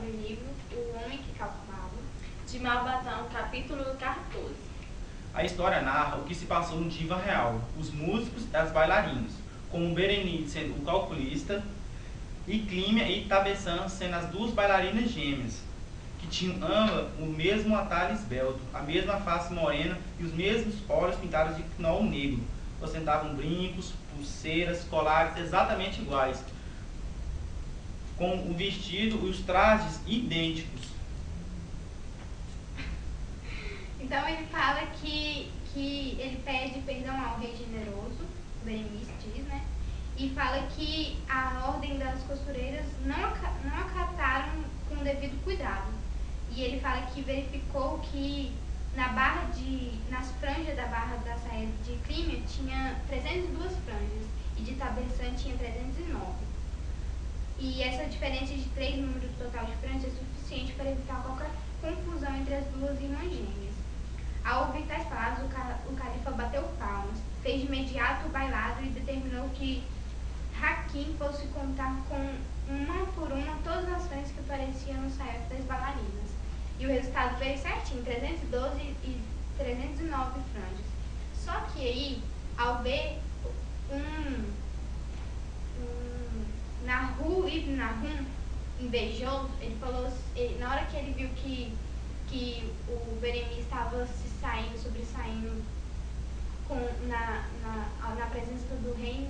no livro O Homem que Calculava, de Malbatão, capítulo 14. A história narra o que se passou no Diva Real, os músicos e as bailarinas, com o Berenice sendo o calculista e Clímia e Itabeçã sendo as duas bailarinas gêmeas, que tinham ambas o mesmo atalho esbelto, a mesma face morena e os mesmos olhos pintados de nó negro. Ostentavam brincos, pulseiras, colares exatamente iguais, com o vestido e os trajes idênticos. Então ele fala que ele pede perdão ao rei generoso, Berenice diz, né? E fala que a ordem das costureiras não acataram com o devido cuidado. E ele fala que verificou que nas franjas da barra da saia de Clímia tinha 302 franjas e de Itabeçã tinha 309. E essa diferença de 3 números total de franjas é suficiente para evitar qualquer confusão entre as duas irmãs gêmeas. Ao ouvir tais palavras, o califa bateu palmas, fez de imediato o bailado e determinou que Hakim fosse contar com uma por uma todas as franjas que apareciam no saiote das bailarinas. E o resultado veio certinho, 312 e 309 franjas. Só que aí, ao ver Nahu ibn Nahum invejoso, ele falou, na hora que ele viu que o Berenice estava se sobressaindo na presença do rei,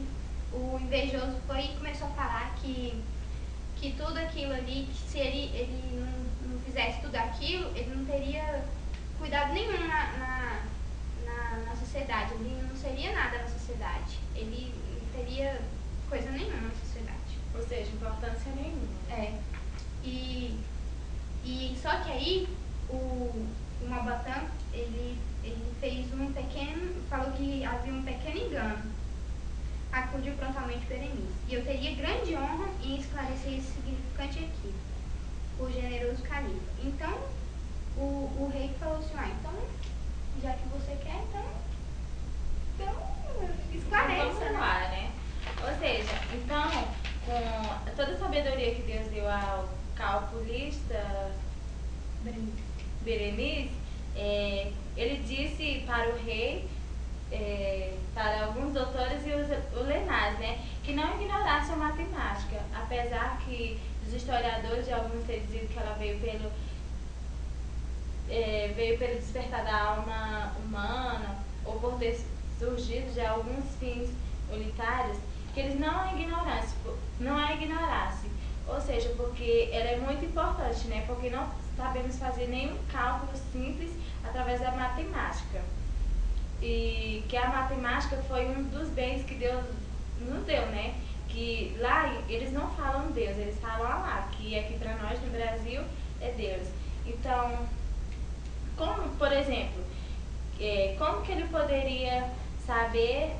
o invejoso foi e começou a falar que tudo aquilo ali, que se ele não fizesse tudo aquilo, ele não teria cuidado nenhum na sociedade, ele não seria nada na sociedade, ele não teria coisa nenhuma na sociedade. Ou seja, importância nenhuma. É. E só que aí o Malbatã, ele fez falou que havia um pequeno engano. Acudiu prontamente Berenice. E eu teria grande honra em esclarecer esse significante aqui, o generoso califa. Então, o rei falou assim, então, já que você quer, então esclareça. Vamos lá, né? Ou seja, então, com toda a sabedoria que Deus deu ao calculista Berenice, ele disse para o rei, para alguns doutores e os ulemas, né, que não ignorasse a matemática, apesar que os historiadores de alguns terem dito que ela veio pelo despertar da alma humana ou por ter surgido de alguns fins unitários, que eles não a ignorassem, ou seja, porque ela é muito importante, né, porque não sabemos fazer nenhum cálculo simples através da matemática. E que a matemática foi um dos bens que Deus nos deu, né? Que lá eles não falam Deus, eles falam Allah, que aqui para nós no Brasil é Deus. Então, como, por exemplo, como que ele poderia saber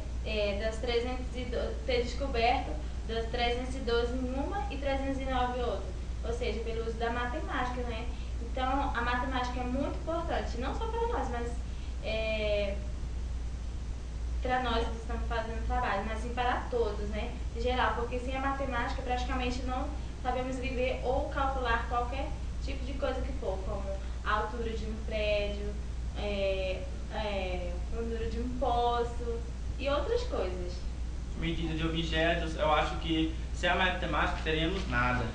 ter descoberto das 312 em uma e 309 em outra? Ou seja, pelo uso da matemática, né? Então, a matemática é muito importante, não só para nós, mas para nós que estamos fazendo trabalho, mas sim para todos, né, em geral, porque sem a matemática praticamente não sabemos viver ou calcular qualquer tipo de coisa que for, como a altura de um prédio, fundura de um poço e outras coisas. Medida de objetos, eu acho que sem a matemática teríamos nada.